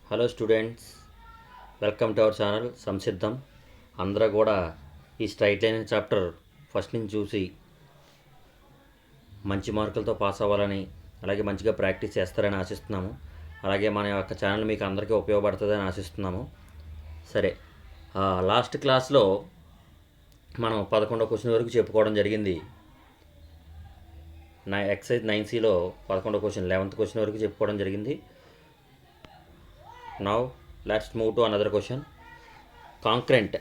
Hello students, welcome to our channel Samsiddham. అందరూ కూడా ఈ స్ట్రైట్ లైన్ చాప్టర్ ఫస్ట్ నుంచి చూసి మంచి మార్కులతో పాస్ అవ్వాలని, అలాగే మంచిగా ప్రాక్టీస్ చేస్తారని ఆశిస్తున్నాము. అలాగే మన యొక్క ఛానల్ మీకు అందరికీ ఉపయోగపడుతుందని ఆశిస్తున్నాము. సరే, లాస్ట్ క్లాస్లో మనం 11వ క్వశ్చన్ వరకు చెప్పుకోవడం జరిగింది. ఎక్సైజ్ 9Cలో 11వ క్వశ్చన్ 11th క్వశ్చన్ వరకు చెప్పుకోవడం జరిగింది. Now let's move to another question. Concurrent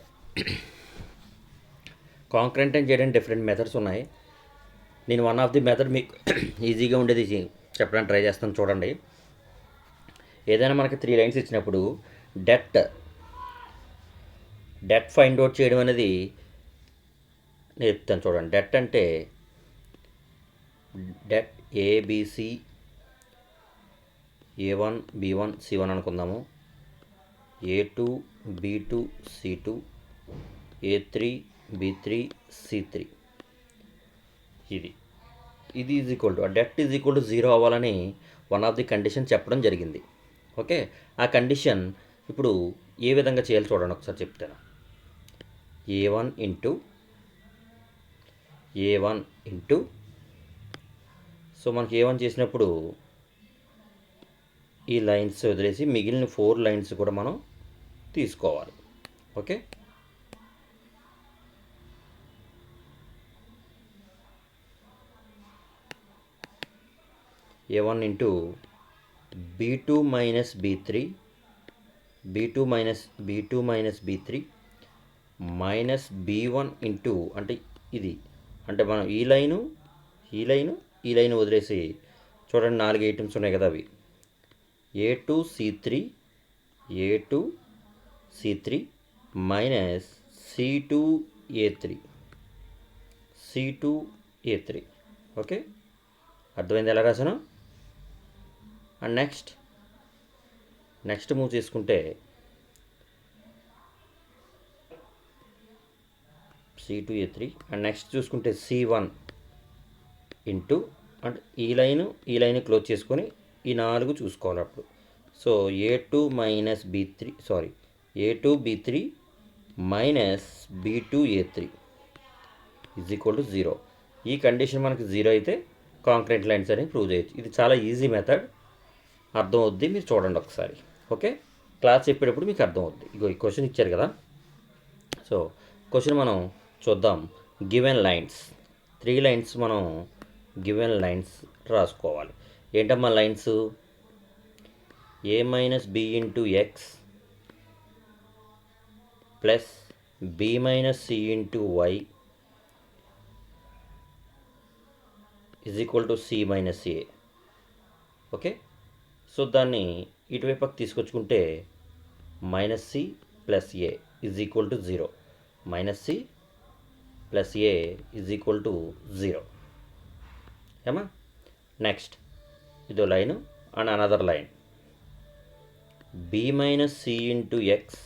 అని చేయడానికి డిఫరెంట్ మెథడ్స్ ఉన్నాయి. నేను వన్ ఆఫ్ ది మెథడ్ మీకు ఈజీగా ఉండేది చెప్పడానికి ట్రై చేస్తాను. చూడండి, ఏదైనా మనకి 3 లైన్స్ ఇచ్చినప్పుడు డెట్ ఫైండ్ అవుట్ చేయడం అనేది నేర్పుతాను. చూడండి, డెట్ అంటే debt ABC A1 B1 C1 అనుకుందాము, A2 B2 C2 A3 B3 C3. ఇది is equal to debt is equal to 0 అవ్వాలని వన్ ఆఫ్ ది కండిషన్ చెప్పడం జరిగింది. ఓకే, ఆ కండిషన్ ఇప్పుడు ఏ విధంగా చేయాలి చూడండి, ఒకసారి చెప్తాను. A1 ఇంటూ సో మనకి A1 చేసినప్పుడు ఈ లైన్స్ వదిలేసి మిగిలిన 4 లైన్స్ కూడా మనం తీసుకోవాలి. Okay, A1 into B2 minus B3 minus B1 into అంటే ఇది అంటే మనం ఈ లైను వదిలేసి చూడండి, 4 ఐటమ్స్ ఉన్నాయి కదా, అవి A2 C3 minus C2 A3. Okay, అర్థమైంది ఎలా రాసాను? అండ్ నెక్స్ట్ మూవ్ చేసుకుంటే C2 A3 అండ్ నెక్స్ట్ చూసుకుంటే C1 ఇంటూ అంటే ఈ లైన్ క్లోజ్ చేసుకొని ఈ 4 చూసుకోవాలి అప్పుడు. So A2 B3 minus B2 A3 is equal to 0. ఈ కండిషన్ మనకి 0 అయితే కాంక్రీట్ లైన్స్ అని ప్రూవ్ చేయొచ్చు. ఇది చాలా ఈజీ మెథడ్, అర్థం అవుద్ది. మీరు చూడండి ఒకసారి. ఓకే, క్లాస్ చెప్పేటప్పుడు మీకు అర్థం అవుద్ది. ఇగో ఈ క్వశ్చన్ ఇచ్చారు కదా, సో క్వశ్చన్ మనం చూద్దాం. గివెన్ లైన్స్ 3 లైన్స్ మనం గివెన్ లైన్స్ రాసుకోవాలి. ఏంటమ్మా lines? A minus B into x plus B minus C into y is equal to C minus A. Okay, so దాన్ని ఇటువైపుకి తీసుకొచ్చుకుంటే minus C plus A is equal to 0. Minus C plus A is equal to 0. ఏమా? Next ఇదో line and another line B minus C into x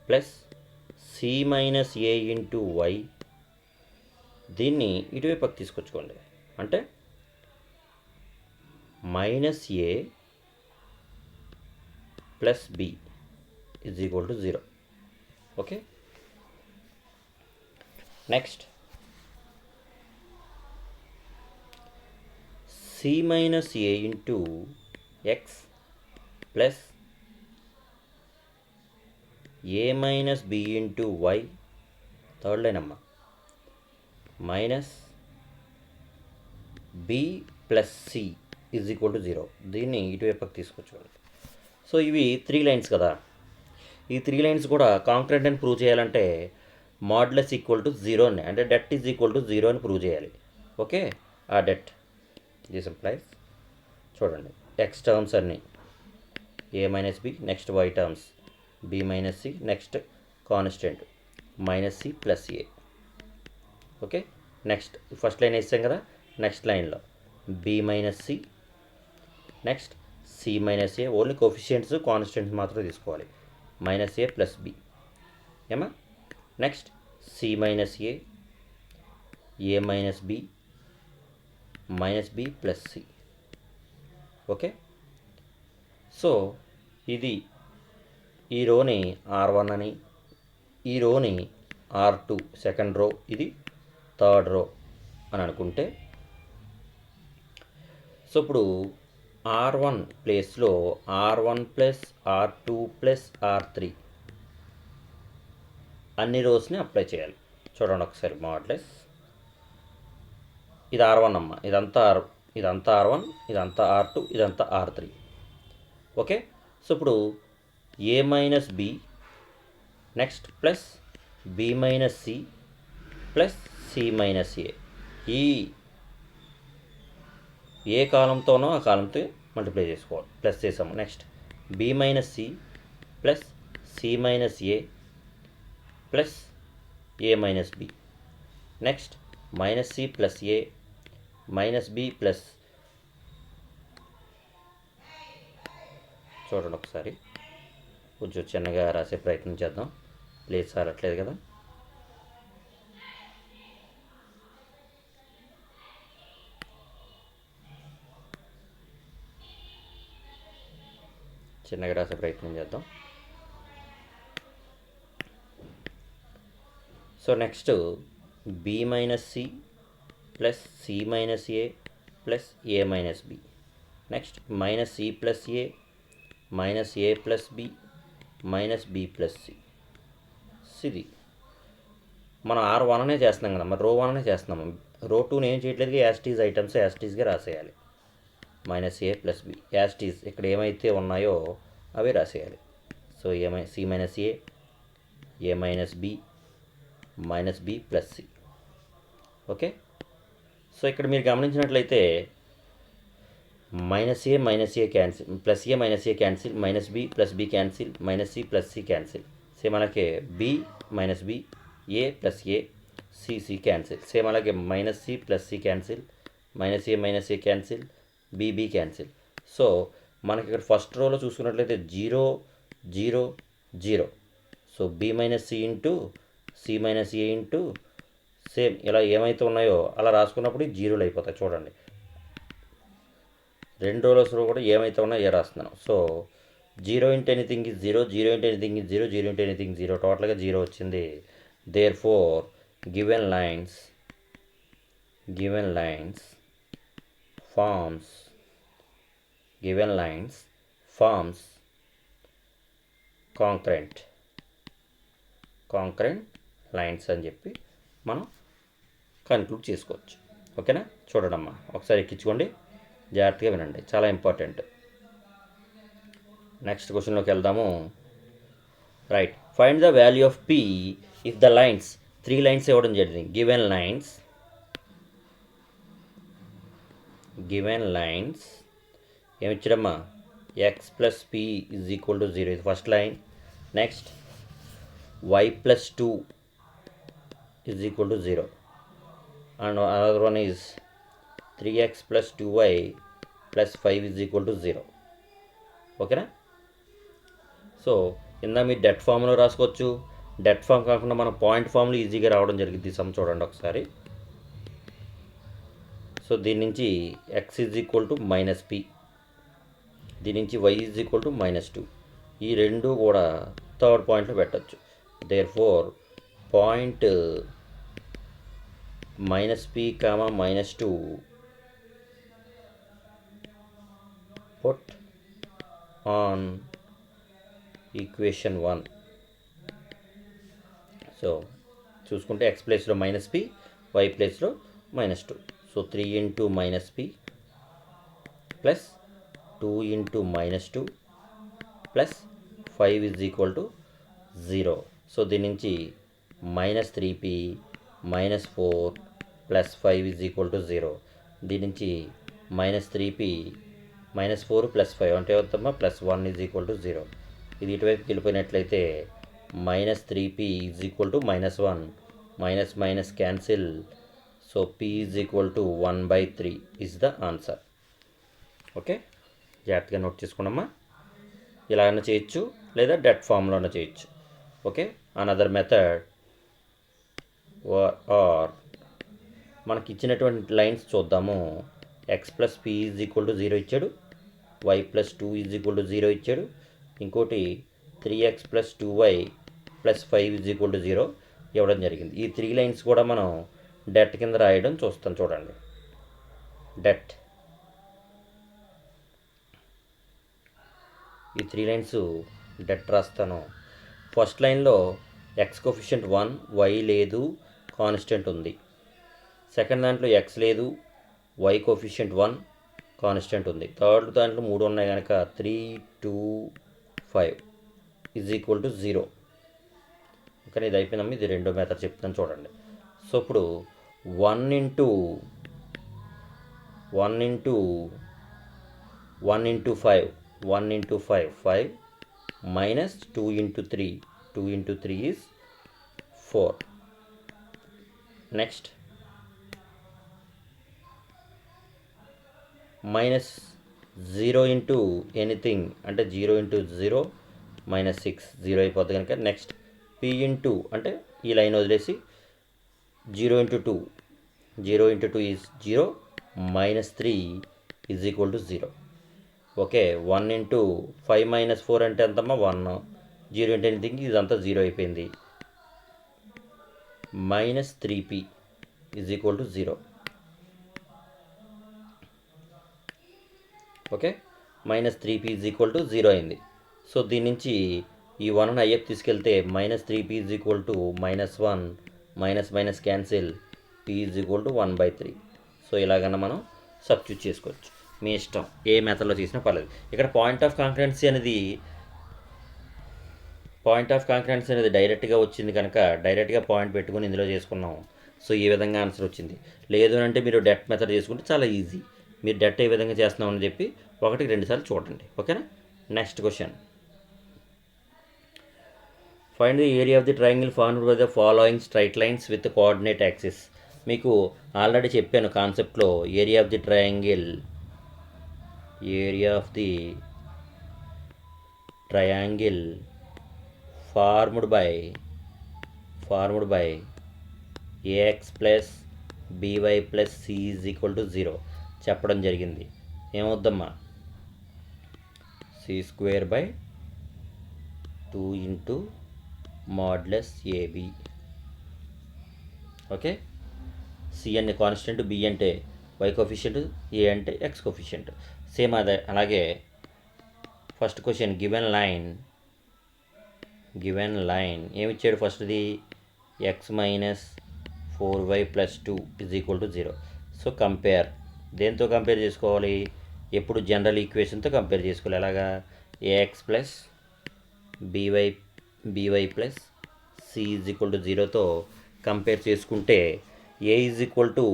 plus C minus A into why. దీన్ని ఇటువైపుకి తీసుకొచ్చుకోండి, అంటే minus A plus B is equal to 0. Okay, next C minus A into x plus A minus B into y. Third line అమ్మ, minus B plus C is equal to 0. దీన్ని ఇటువైపుకి తీసుకొచ్చుకోండి. So ఇవి 3 lines కదా, ఈ 3 lines కూడా concrete అని prove చేయాలంటే modulus equal to 0 అని, అంటే డెట్ ఈజ్ ఈక్వల్ టు 0 అని ప్రూవ్ చేయాలి. ఓకే, ఆ డెట్ దిస్ ఇంప్లైస్ చూడండి, ఎక్స్ టర్మ్స్ అన్నీ A minus B, next y terms B minus C, next constant minus C plus A. Okay, next first line వేసాం కదా, next లైన్లో B minus C, next C minus A. Only coefficients constants మాత్రమే తీసుకోవాలి. Minus A plus B. ఏమా? Next C minus A minus B minus B plus C. Okay, so ఇది ఈ రోని R1 అని, ఈ రోని R2 సెకండ్ రో, ఇది third row అని అనుకుంటే, సో ఇప్పుడు R1 ప్లేస్లో R1 plus R2 plus R3 అన్ని రోస్ని అప్లై చేయాలి. చూడండి ఒకసారి మాడ్లెస్. ఇది R1 అమ్మ, ఇదంతా R1, ఇదంతా R2, ఇదంతా R3. ఓకే, సో ఇప్పుడు A minus B, next plus B minus C plus C minus A. ఈ ఏ కాలంతోనో ఆ కాలంతో మల్టిప్లై చేసుకోవాలి. ప్లస్ చేసాము. Next B minus C plus C minus A plus A minus B. Next minus C plus A minus B plus, చూడండి ఒకసారి కొంచెం చిన్నగా రాసే ప్రయత్నం చేద్దాం. ప్లేస్ సారట్లేదు కదా. చిన్నగా రాసే ప్రయత్నం చేద్దాం. So next B minus C plus C minus A plus A minus B. Next minus C plus A minus A plus B minus B plus C. ఇది మనం R1 చేస్తున్నాం కదా, మరి రో 1 చేస్తున్నాము. రో 2 ఏం చేయట్లేదు, యాస్టీజ్ ఐటమ్స్ యాస్టీజ్గా రాసేయాలి. Minus A plus B as it is ఇక్కడ ఏమైతే ఉన్నాయో అవి రాసేయాలి. So C minus A minus B minus B plus C. Okay, so ఇక్కడ మీరు గమనించినట్లయితే minus A cancel, plus A minus A cancel, minus B plus B cancel, minus C plus C cancel. Same అలాగే B minus B, A plus A, C cancel. Same అలాగే minus C plus C cancel, minus A cancel, B cancel. So మనకి ఇక్కడ first రోలో చూసుకున్నట్లయితే 0 0 0. సో B minus C into C minus A into same ఇలా ఏమైతే ఉన్నాయో అలా రాసుకున్నప్పుడు జీరోలు అయిపోతాయి. చూడండి, రెండు రోలర్స్లో కూడా ఏమైతే ఉన్నాయో ఏ రాస్తున్నాను. So 0 into anything is 0, 0 into anything is 0, 0 into anything 0, టోటల్గా 0 వచ్చింది. Therefore given lines forms concurrent lines అని చెప్పి మనం కన్క్లూడ్ చేసుకోవచ్చు. ఓకేనా, చూడడమ్మా ఒకసారి ఎక్కించుకోండి, జాగ్రత్తగా వినండి, చాలా ఇంపార్టెంట్. నెక్స్ట్ క్వశ్చన్లోకి వెళ్దాము. Right, find the value of P if the lines, 3 lines ఇవ్వడం జరిగింది. గివెన్ లైన్స్ ఏమి ఇచ్చాడమ్మా, x plus P is equal to 0, ఇది first line. Next y plus 2 is equal to 0, and another one is 3x plus 2y plus 5 is equal to 0. ఓకేనా, so ఇందా మీరు debt ఫామ్లో రాసుకోవచ్చు. డెట్ ఫామ్ కాకుండా మన పాయింట్ ఫామ్లో ఈజీగా రావడం జరిగింది. సమ్ చూడండి ఒకసారి. సో దీని నుంచి x is equal to minus P, దీని నుంచి y ఈజ్ ఈక్వల్ టు -2. ఈ రెండు కూడా థర్డ్ పాయింట్లో పెట్టచ్చు. Therefore, point minus p comma -2 put on equation 1. So చూసుకుంటే x ప్లేస్లో -p, y ప్లేస్లో -2. So 3 into -p plus 2 into -2 plus 5 is equal to 0. So దీని నుంచి -3p -4 plus 5 is equal to 0. దీని నుంచి -3p -4 ప్లస్ 5 అంటే అవుతామా +1 ఈజ్ ఈక్వల్ టు 0. ఇది ఇటువైపుకి వెళ్ళిపోయినట్లయితే -3p is equal to -1, minus minus cancel. So p is equal to 1/3 is the answer. Okay, జాగ్రత్తగా note చేసుకున్నామా. ఇలాగైనా చేయొచ్చు లేదా డెట్ ఫామ్లోనే చేయొచ్చు. ఓకే, అనదర్ మెథడ్ ఆర్ మనకి ఇచ్చినటువంటి లైన్స్ చూద్దాము. x plus P is equal to 0 ఇచ్చాడు, y plus 2 is equal to 0 ఇచ్చాడు, ఇంకోటి 3x plus 2y plus 5 is equal to 0 ఇవ్వడం జరిగింది. ఈ 3 లైన్స్ కూడా మనం డెట్ కింద రాయడం చూస్తాం. చూడండి, డెట్ ఈ 3 లైన్స్ డెట్ రాస్తాను. ఫస్ట్ లైన్లో ఎక్స్ కోఫిషియంట్ 1, వై లేదు, కాన్స్టెంట్ ఉంది. సెకండ్ దాంట్లో ఎక్స్ లేదు, వై కోఫిషియంట్ 1, కాన్స్టెంట్ ఉంది. థర్డ్ దాంట్లో 3 ఉన్నాయి కనుక 3, 2, 5 ఈజ్ ఈక్వల్ టు 0. కానీ ఇది అయిపోయిందమ్మా. ఇది రెండో మెథడ్ చెప్తాను చూడండి. సో ఇప్పుడు 1 into 5 5 minus 2 into 3 is 4. Next minus 0 into anything అంటే 0 ఇంటూ 0 మైనస్ 6 0 అయిపోతుంది కనుక నెక్స్ట్ పి ఇంటూ అంటే ఈ లైన్ వదిలేసి 0 into 2 is 0 minus 3 is equal to 0. Okay, 1 into 5 minus 4 అంటే ఎంతమ్మా 1, 0 ఇంటూ ఎనీథింగ్ ఇదంతా 0 అయిపోయింది. Minus 3p is equal to 0. Okay, minus 3p is equal to 0 అయింది. సో దీని నుంచి ఈ 1 ఐఎఫ్ తీసుకెళ్తే minus 3p is equal to -1 minus cancel p is equal to 1/3. So ఇలాగన్నా మనం సబ్స్టిట్యూట్ చేసుకోవచ్చు. మీ ఇష్టం ఏ మెథడ్లో చేసినా పర్లేదు. ఇక్కడ పాయింట్ ఆఫ్ కాంకరెన్సీ అనేది డైరెక్ట్గా వచ్చింది కనుక డైరెక్ట్గా పాయింట్ పెట్టుకుని ఇందులో చేసుకున్నాం. సో ఈ విధంగా ఆన్సర్ వచ్చింది. లేదు అంటే మీరు డెట్ మెథడ్ చేసుకుంటే చాలా ఈజీ. మీరు డెట్ ఏ విధంగా చేస్తున్నామని చెప్పి 1-2 సార్లు చూడండి. ఓకేనా. Next question, find the area of the triangle formed by the following straight lines with coordinate axis. మీకు ఆల్రెడీ చెప్పాను కాన్సెప్ట్లో area of the triangle formed by ax plus by plus c is equal to 0 చెప్పడం జరిగింది. ఏమవుద్దమ్మా, c²/2 into modulus ab. Okay, c అంటే constant, b అంటే y coefficient, a అంటే x coefficient. Same అలాగే first question given line ఏమిచ్చాడు ఫస్ట్ది x minus 4y plus 2 is equal to 0. So compare, దేంతో compare చేసుకోవాలి, ఎప్పుడు జనరల్ ఈక్వేషన్తో కంపేర్ చేసుకోవాలి. అలాగా ax plus by plus c is equal to 0తో కంపేర్ చేసుకుంటే a ఈజ్ ఈక్వల్ టు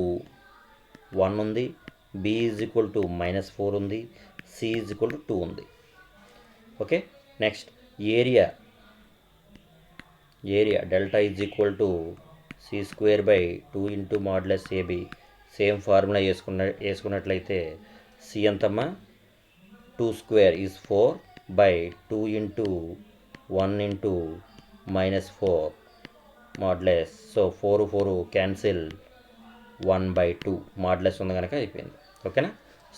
1 ఉంది, b ఈజ్ ఈక్వల్ టు -4 ఉంది, c ఈజ్ ఈక్వల్ టు 2 ఉంది. Okay, next area delta is equal to c²/2 into modulus ab. Same formula వేసుకున్నట్లయితే c ఎంతమ్మా 2² is 4/2 into 1 into -4 modulus. So 4 cancel 1/2 modulus ఉంది కనుక అయిపోయింది. ఓకేనా.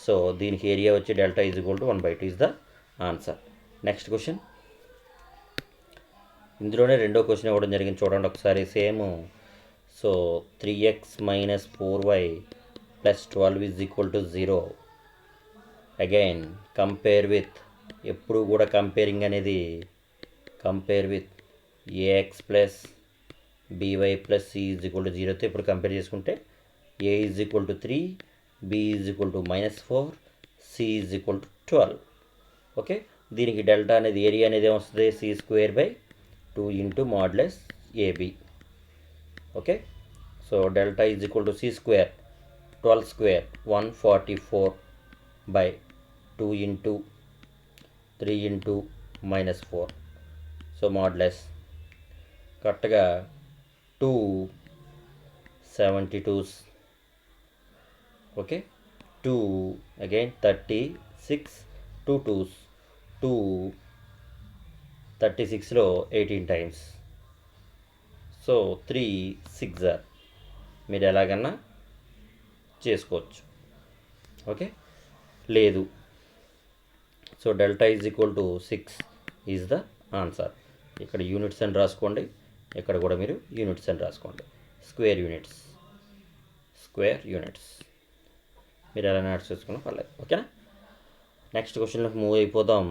So దీనికి ఏరియా వచ్చి delta is equal to 1/2 is the answer. Next question, ఇందులోనే రెండో క్వశ్చన్ ఇవ్వడం జరిగింది చూడండి ఒకసారి. Same. So 3x minus 4y plus 12 is equal to 0. Again compare with, ఎప్పుడు కూడా కంపేరింగ్ అనేది compare with ax plus by plus c is equal to 0తో ఇప్పుడు కంపేర్ చేసుకుంటే a is equal to 3, b is equal to -4, c is equal to 12. Okay, దీనికి delta అనేది area అనేది ఏమొస్తుంది c²/2 into modulus ab. Okay, so delta is equal to c² 12² 144/2 into 3 into -4. So modulus కరెక్ట్గా 272. Okay, 2 again 36, 2 2s 2, 36లో 18 times. So 3 6 మీరు ఎలాగన్నా చేసుకోవచ్చు. Okay, లేదు so delta is equal to 6 is the answer. ఇక్కడ units అని రాసుకోండి, ఇక్కడ కూడా మీరు యూనిట్స్ అని రాసుకోండి. స్క్వేర్ యూనిట్స్ మీరు ఎలా యాడ్ చేసుకున్నా పర్లేదు. ఓకేనా? నెక్స్ట్ క్వశ్చన్లోకి మూవ్ అయిపోదాం.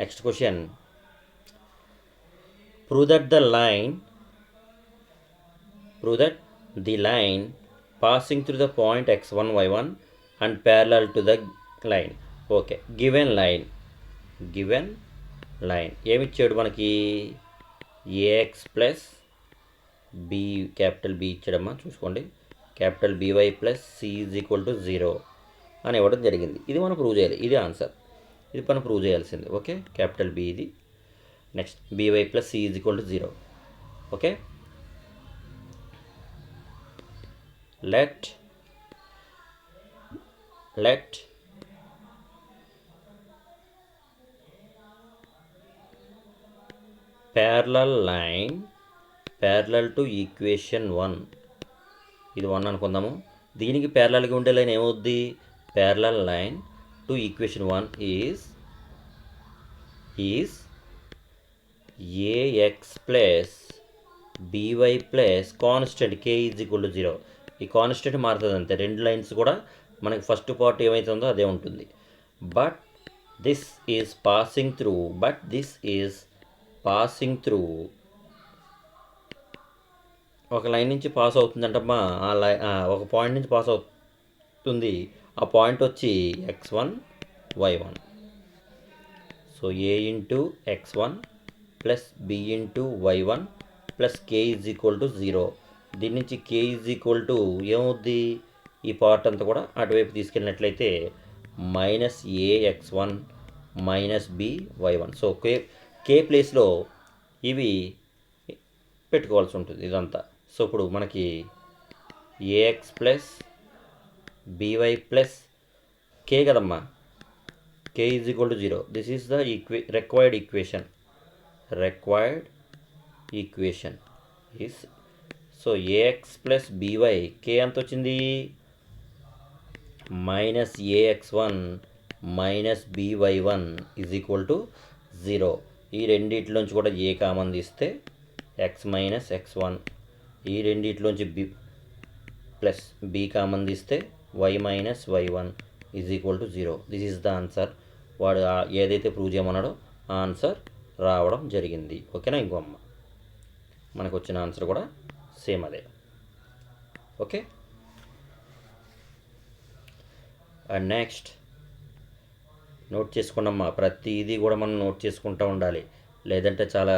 Next question, prove that the line passing through the point x1 y1 and parallel to the line. Okay, given line ఏమిచ్చాడు మనకి? Ax plus b, capital b ఇచ్చాడమ్మా, చూసుకోండి. Capital by plus C is equal to 0 అని ఇవ్వడం జరిగింది. ఇది మనం prove చేయాలి. ఇది ఆన్సర్, ఇది మనం ప్రూవ్ చేయాల్సింది. ఓకే, క్యాపిటల్ బి ఇది. Next B Y plus C is equal to 0. Okay, let parallel line parallel to equation 1, ఇది 1 అనుకుందాము. దీనికి ప్యారలల్గా ఉండే లైన్ ఏమవుద్ది? parallel line to equation 1 is ax plus by plus constant k is equal to 0. ఈ constant మారుతుంది అంతే. రెండు లైన్స్ కూడా మనకి ఫస్ట్ పార్ట్ ఏమవుతుందో అదే ఉంటుంది. But this is passing through ఒక లైన్ నుంచి పాస్ అవుతుందంటమ్మా. ఒక పాయింట్ నుంచి పాస్ అవుతుంది. ఆ పాయింట్ వచ్చి x1 y1. So a into x1 plus b into y1 plus k is equal to 0. దీని నుంచి k ఈజ్ ఈక్వల్ టు ఏమవుద్ది? ఈ పార్ట్ అంతా కూడా అటువైపు తీసుకెళ్ళినట్లయితే minus ax1 minus by1. So k ప్లేస్లో ఇవి పెట్టుకోవాల్సి ఉంటుంది ఇదంతా. సో ఇప్పుడు మనకి ax plus by plus k కదమ్మా, k is equal to 0. This is the required equation is, so ax plus by, k ఎంత వచ్చింది? Minus ax1 minus by1 is equal to 0. ఈ రెండిట్లోంచి కూడా a కామన్ తీస్తే x మైనస్ x1, ఈ రెండిట్లోంచి b plus b common తీస్తే y minus y1 is equal to 0. This is the answer. వాడు ఏదైతే prove చేయమన్నాడో answer రావడం జరిగింది. ఓకేనా? ఇంకో అమ్మ మనకు వచ్చిన ఆన్సర్ కూడా సేమ్ అదే. ఓకే, అండ్ నెక్స్ట్ నోట్ చేసుకున్నమ్మా. ప్రతిదీ కూడా మనం నోట్ చేసుకుంటూ ఉండాలి, లేదంటే చాలా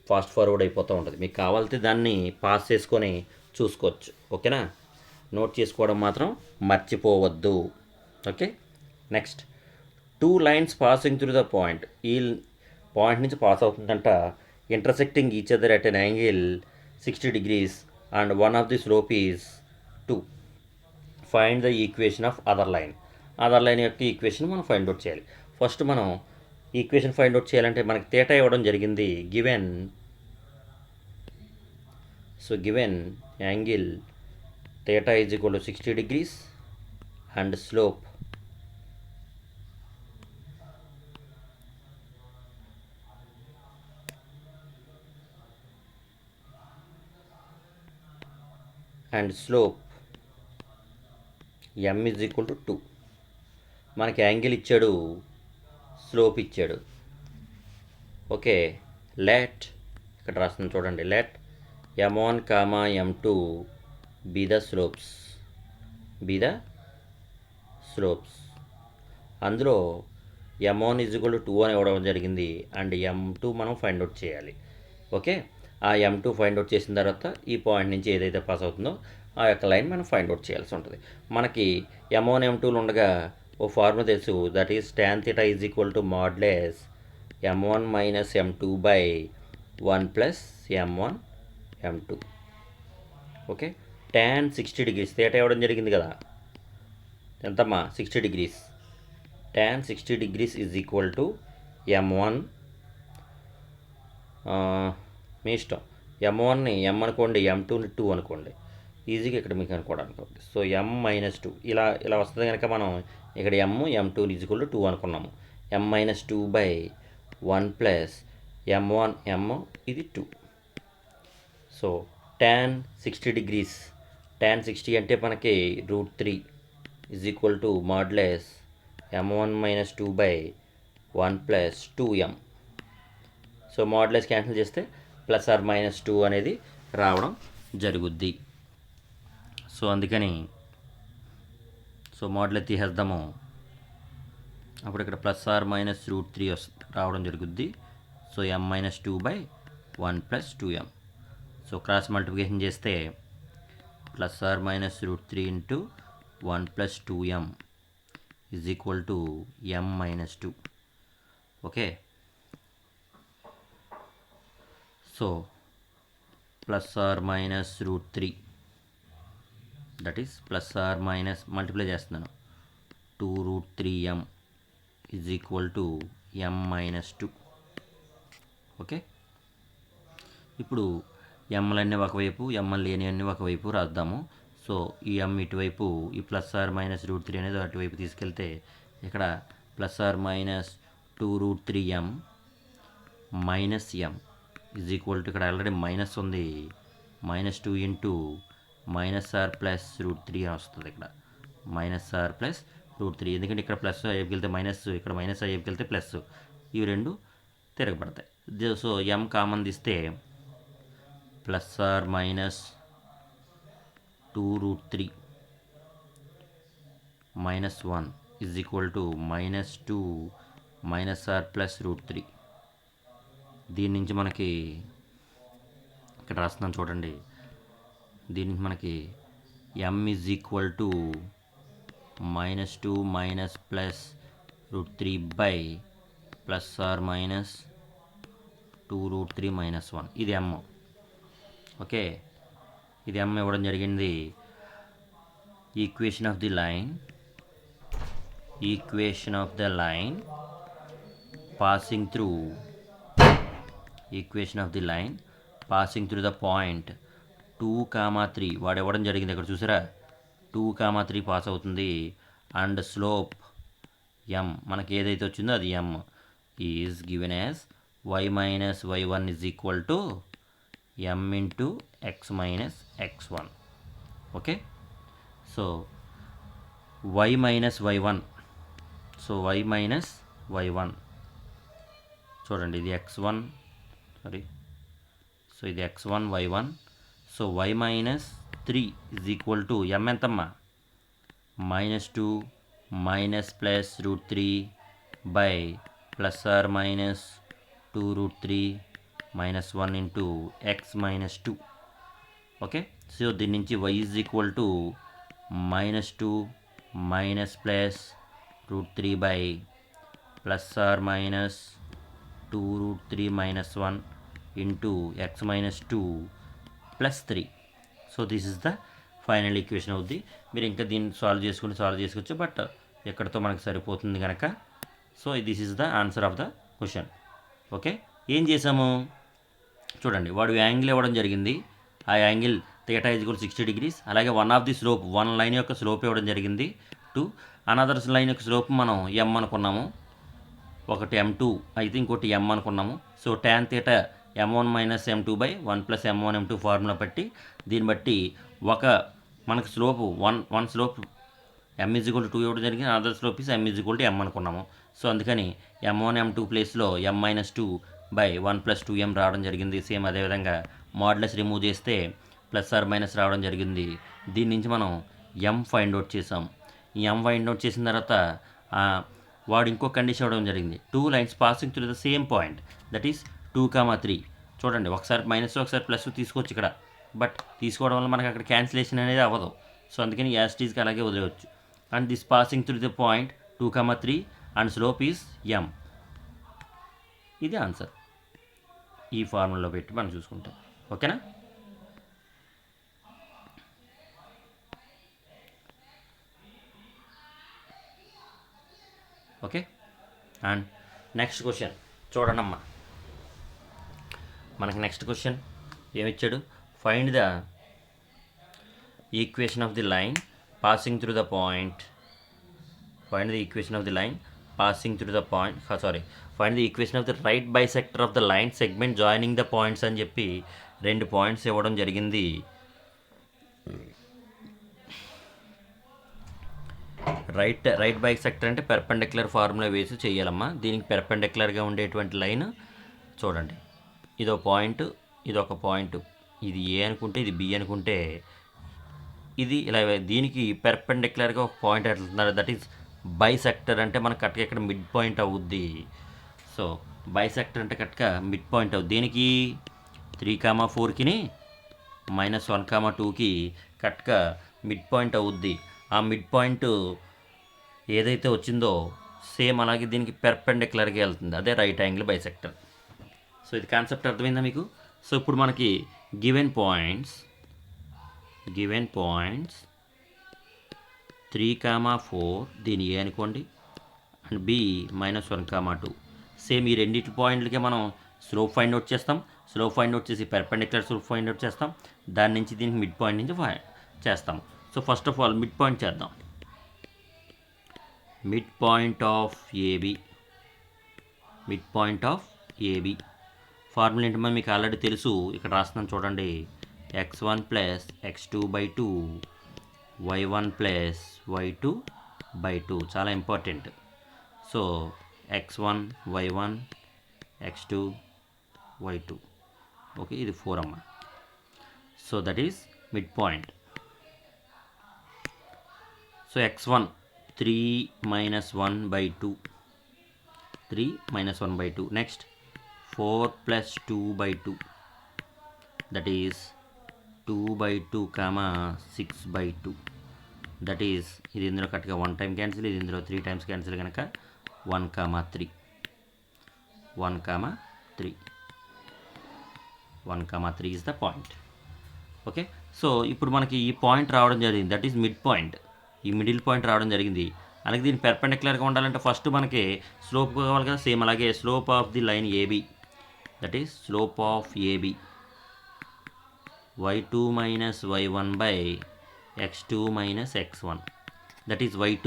ఫాస్ట్ ఫార్వర్డ్ అయిపోతూ ఉంటుంది. మీకు కావాలంటే దాన్ని పాస్ చేసుకొని చూసుకోవచ్చు. ఓకేనా? నోట్ చేసుకోవడం మాత్రం మర్చిపోవద్దు. Okay, next 2 lines passing through the point. ఈ పాయింట్ నుంచి పాస్ అవుతుందంట. Intersecting each other at N angle 60 degrees and one of the slope is 2. Find the equation of other line. Other line యొక్క equation మనం find out చేయాలి. First మనం equation find out చేయాలంటే మనకి తేటా ఇవ్వడం జరిగింది. Given angle తేటా is equal to 60 degrees and slope m is equal to 2. మనకి angle ఇచ్చాడు, స్లోప్ ఇచ్చాడు. ఓకే, లెట్ ఇక్కడ రాస్తుంది చూడండి. Let m1, m2 be the slopes. అందులో m1 ఈజ్ ఈక్వల్ టు 2 అని ఇవ్వడం జరిగింది. అండ్ m2 మనం ఫైండ్ అవుట్ చేయాలి. ఓకే, ఆ m2 ఫైండ్ అవుట్ చేసిన తర్వాత ఈ పాయింట్ నుంచి ఏదైతే పాస్ అవుతుందో ఆ యొక్క లైన్ మనం ఫైండ్ అవుట్ చేయాల్సి ఉంటుంది. మనకి m1 m2లు ఉండగా ఓ ఫార్ములా తెలుసు. That is tan theta is equal to మాడ్లెస్ m1 minus m2 by 1 plus m1 m2. Okay, tan 60 degrees తేటా ఇవ్వడం జరిగింది కదా. ఎంతమ్మా? 60 degrees. tan 60 degrees is equal to m1, మీ ఇష్టం. m1ని m అనుకోండి, m2ని 2 అనుకోండి. ఈజీగా ఇక్కడ మీకు అనుకోవడానికి అవుతుంది. సో m మైనస్ 2 ఇలా వస్తుంది కనుక మనం ఇక్కడ m2 ఈజ్ ఈక్వల్ టు 2 అనుకున్నాము. m-2/1 ప్లస్ m1 ఇది 2. సో tan 60 degrees, tan 60 అంటే మనకి √3 is equal to modulus m1-2/1 plus 2m. So modulus cancel చేస్తే +or-2 అనేది రావడం జరుగుద్ది. సో అందుకని మాడ్యులస్ తీసేద్దాము. అప్పుడు ఇక్కడ +or-√3 రావడం జరుగుద్ది. So m-2/1 plus 2m. So cross multiplication చేస్తే +or-√3 into 1 plus 2m is equal to m-2. Okay. So +or-√3 that is multiply చేస్తున్నాను 2√3m is equal to m-2. Okay. ఇప్పుడు ఎమ్లన్నీ ఒకవైపు ఎమ్ఎల్ లేనివన్నీ ఒకవైపు రాద్దాము. సో ఈ m ఇటువైపు ఈ +or-√3 అనేది అటువైపు తీసుకెళ్తే ఇక్కడ +or-2√3m minus m is equal to ఇక్కడ ఆల్రెడీ మైనస్ ఉంది, -2 ఇంటూ -r+√3 వస్తుంది. ఇక్కడ -r+√3 ఎందుకంటే ఇక్కడ ప్లస్ వైపుకి వెళ్తే మైనస్, ఇక్కడ మైనస్ వైపుకి వెళ్తే ప్లస్, ఇవి రెండు తిరగబడతాయి. సో m కామన్ తీస్తే +or-2√3 -1 is equal to -2 -r+√3. దీని నుంచి మనకి ఇక్కడ రాస్తున్నాను చూడండి. దీని నుంచి మనకి m is equal to -2 ++√3/+or-2√3 -1 ఇది m. ఓకే. ఇది m ఇవ్వడం జరిగింది. Equation of the line passing through the point 2, 3 వాడు ఇవ్వడం జరిగింది. ఇక్కడ చూసారా 2, 3 పాస్ అవుతుంది. అండ్ స్లోప్ m మనకి ఏదైతే వచ్చిందో అది m is given as y-y1 is equal to m into x-x1. Okay. So y-y1 చూడండి ఇది x1 సో ఇది x1 y1. So y-3 is equal to m ఎంతమ్మా -2 ++√3/+or-2√3 -1 into x-2. Okay. So దీని నుంచి y is equal to -2 ++√3/+or-2√3 -1 into x-2 +3. So this is the final equation అవుద్ది. మీరు ఇంకా దీన్ని సాల్వ్ చేసుకోవచ్చు, బట్ ఎక్కడితో మనకు సరిపోతుంది కనుక. So this is the answer of the question. Okay. ఏం చేసాము చూడండి. వాడు యాంగిల్ ఇవ్వడం జరిగింది. ఆ angle theta is equal 60 degrees. అలాగే వన్ లైన్ యొక్క స్లోప్ ఇవ్వడం జరిగింది. అనదర్ లైన్ యొక్క స్లోప్ మనం m అనుకున్నాము. ఒకటి m2 అయితే ఇంకోటి m అనుకున్నాము. So tan theta m1 - m2/1 + m1m2 formula బట్టి దీన్ని బట్టి మనకు slope one slope m is equal to 2 ఇవ్వడం జరిగింది. Other slope is m is equal to m అనుకున్నాము. సో అందుకని m1m2 ప్లేస్లో m-2/1 + 2m రావడం జరిగింది. సేమ్ అదేవిధంగా మాడ్యులస్ రిమూవ్ చేస్తే +or- రావడం జరిగింది. దీని నుంచి మనం m ఫైండ్ అవుట్ చేసాం. ఈ m ఫైండ్ అవుట్ చేసిన తర్వాత వాడు ఇంకో కండిషన్ ఇవ్వడం జరిగింది. 2 lines passing through the same point that is 2, 3 చూడండి. ఒకసారి మైనస్ ఒకసారి ప్లస్ తీసుకోవచ్చు ఇక్కడ, బట్ తీసుకోవడం వల్ల మనకి అక్కడ క్యాన్సిలేషన్ అనేది అవ్వదు. సో అందుకని యాజ్ టీజ్కి అలాగే వదిలేవచ్చు. And this passing through the point 2, 3 and slope is m. ఇది ఆన్సర్. ఈ ఫార్ములాలో పెట్టి మనం చూసుకుంటాం. ఓకేనా. ఓకే. అండ్ నెక్స్ట్ క్వశ్చన్ చూడండమ్మా. మనకి నెక్స్ట్ క్వశ్చన్ ఏమిచ్చాడు? Find the equation of the line passing through the point find the equation of the line passing through the point find the equation of the right bisector of the line segment joining the points అని చెప్పి 2 points ఇవ్వడం జరిగింది. Right bisector అంటే perpendicular formula వేసి చేయాలమ్మా. దీనికి పెర్పెండిక్యులర్గా ఉండేటువంటి line చూడండి, ఇదో పాయింట్, ఇదొక పాయింట్, ఇది ఏ అనుకుంటే ఇది బి అనుకుంటే ఇది ఇలా దీనికి పెర్పెండిక్యులర్గా ఒక పాయింట్ వెళ్తున్నారు. దట్ ఈస్ బైసెక్టర్ అంటే మనకు కరెక్ట్గా ఇక్కడ మిడ్ పాయింట్ అవుద్ది. సో బైసెక్టర్ అంటే కరెక్ట్గా మిడ్ పాయింట్ అవుద్ది. దీనికి 3,4కి -1,2కి కరెక్ట్గా మిడ్ పాయింట్ అవుద్ది. ఆ మిడ్ పాయింట్ ఏదైతే వచ్చిందో సేమ్ అలాగే దీనికి పెర్పెండిక్యులర్గా వెళ్తుంది, అదే రైట్ యాంగిల్ బైసెక్టర్. సో ఇది కాన్సెప్ట్ అర్థమైందా మీకు? సో ఇప్పుడు మనకి గివెన్ పాయింట్స్ 3,4 దీని ఏ అనుకోండి అండ్ బి -1,2. సేమ్ ఈ రెండింటి పాయింట్లకే మనం స్లోప్ ఫైండ్ అవుట్ చేస్తాం. స్లోప్ ఫైండ్ అవుట్ చేసి పెర్పెండిక్యులర్ స్లోప్ ఫైండ్ అవుట్ చేస్తాం. దాని నుంచి దీనికి మిడ్ పాయింట్ నుంచి చేస్తాం. So first of all mid point చేద్దాం. Mid point of AB formula ఏంటమ్మా మీకు ఆల్రెడీ తెలుసు, ఇక్కడ రాస్తున్నాను చూడండి. x1 + x2/2 y1 + y2/2 చాలా important. So x1 y1 x2 y2, okay, ఇది 4 అమ్మ. So that is mid point. So x1 3 - 1/2, 3 - 1/2. Next 4 + 2/2, that is 2/2, 6/2. That is ఇది ఇందులో కరెక్ట్గా 1 టైం క్యాన్సిల్, ఇది ఇందులో 3 టైమ్స్ క్యాన్సిల్ కనుక 1,3 is the point. Okay, so ఇప్పుడు మనకి ఈ పాయింట్ రావడం జరిగింది, దట్ ఈస్ మిడ్ పాయింట్. ఈ మిడిల్ పాయింట్ రావడం జరిగింది. అలాగే దీన్ని పెర్పెండిక్యులర్గా ఉండాలంటే ఫస్ట్ మనకి స్లోప్ కావాలి కదా, సేమ్ అలాగే slope of the line AB, that is slope of AB y2 - y1/x2 - x1, that is y2,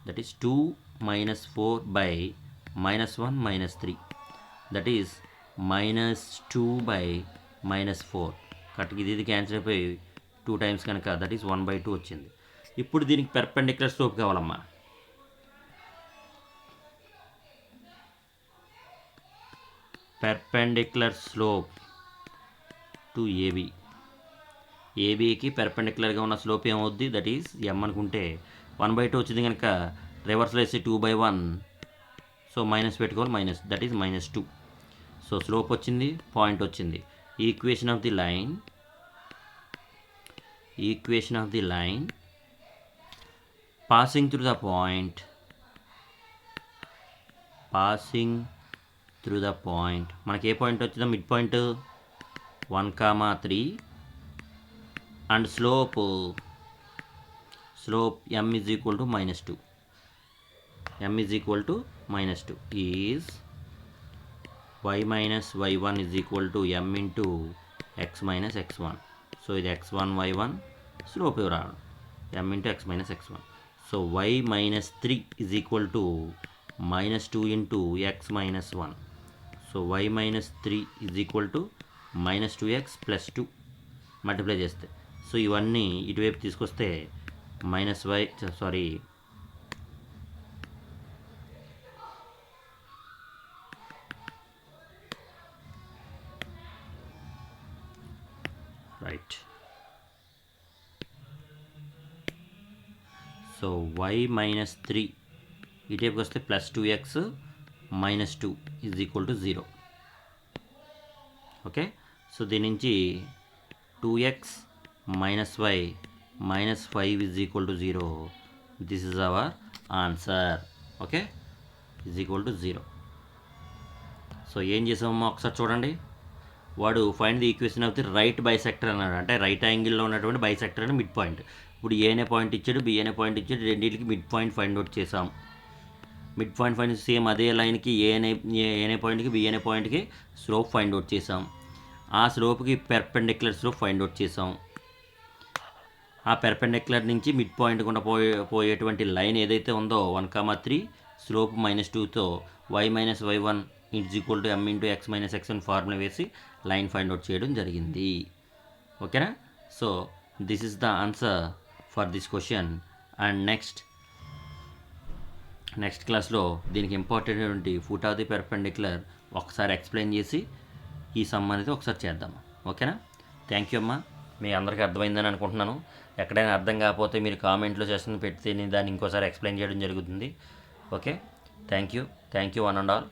that is 2 - 4/-1 - 3, that is -2/-4. కరెక్ట్గా ఇది క్యాన్సిల్ అయిపోయి 2 టైమ్స్ కనుక దట్ ఈస్ 1/2 వచ్చింది. ఇప్పుడు దీనికి పెర్పెండిక్యులర్ స్లోప్ కావాలమ్మా. పెర్పెండిక్యులర్ స్లోప్ టు ఏబీకి పెర్పెండిక్యులర్గా ఉన్న స్లోప్ ఏమవుద్ది, దట్ ఈస్ m అనుకుంటే 1/2 వచ్చింది కనుక రివర్స్లో వేసి 2/1, సో మైనస్ పెట్టుకోవాలి, దట్ ఈస్ -2. సో స్లోప్ వచ్చింది, పాయింట్ వచ్చింది. Equation of the line passing through the point మనకి ఏ పాయింట్ వచ్చిందో mid point 1,3 and slope m is equal to -2. m is equal to -2 is y minus y1 is equal to m into x minus x1. So ఇది x1 y1 slope రావడం m into x minus x1. So y minus 3 is equal to -2 into x minus 1. So y minus 3 is equal to -2x plus 2 multiply చేస్తే, so ఇవన్నీ ఇటువైపు తీసుకొస్తే right. So y minus 3 ఇటువైపుకి వస్తే +2x - 2 is equal to 0. Okay, so దీని నుంచి 2x - y -5 is equal to 0. This is our answer. Okay, is equal to 0. So ఏం చేసామమ్మా ఒకసారి చూడండి. వాడు find the equation of the right bisector అన్నాడు, అంటే right యాంగిల్లో ఉన్నటువంటి బైసెక్టర్ అని మిడ్ పాయింట్. ఇప్పుడు ఏ అనే పాయింట్ ఇచ్చాడు, బి అనే పాయింట్ ఇచ్చాడు, రెండింటికి మిడ్ పాయింట్ ఫైండ్ అవుట్ చేసాం. మిడ్ పాయింట్ ఫైండ్ సేమ్ అదే లైన్కి ఏ అనే పాయింట్కి బి అనే పాయింట్కి స్లోప్ ఫైండ్ అవుట్ చేసాం. ఆ స్లోప్కి పెర్పెండిక్యులర్ స్లోప్ ఫైండ్ అవుట్ చేసాం. ఆ పెర్పెండిక్యులర్ నుంచి మిడ్ పాయింట్ గుండా పోయేటువంటి లైన్ ఏదైతే ఉందో 1,3 స్లోప్ -2తో y-y1 m/x-x1 ఫార్ములా వేసి లైన్ ఫైండ్ అవుట్ చేయడం జరిగింది. ఓకేనా? So this is the answer for this question. And next క్లాస్లో దీనికి ఇంపార్టెంట్ అయినటువంటి ఫుట్ ఆఫ్ ది పెర్పెండిక్యులర్ ఒకసారి ఎక్స్ప్లెయిన్ చేసి ఈ సమ్ అనేది ఒకసారి చేద్దాం. ఓకేనా? థ్యాంక్ యూ అమ్మా. మీ అందరికీ అర్థమైందని అనుకుంటున్నాను. ఎక్కడైనా అర్థం కాకపోతే మీరు కామెంట్లో సెషన్ పెడితే నేను దాన్ని ఇంకోసారి ఎక్స్ప్లెయిన్ చేయడం జరుగుతుంది. Okay, thank you one and all.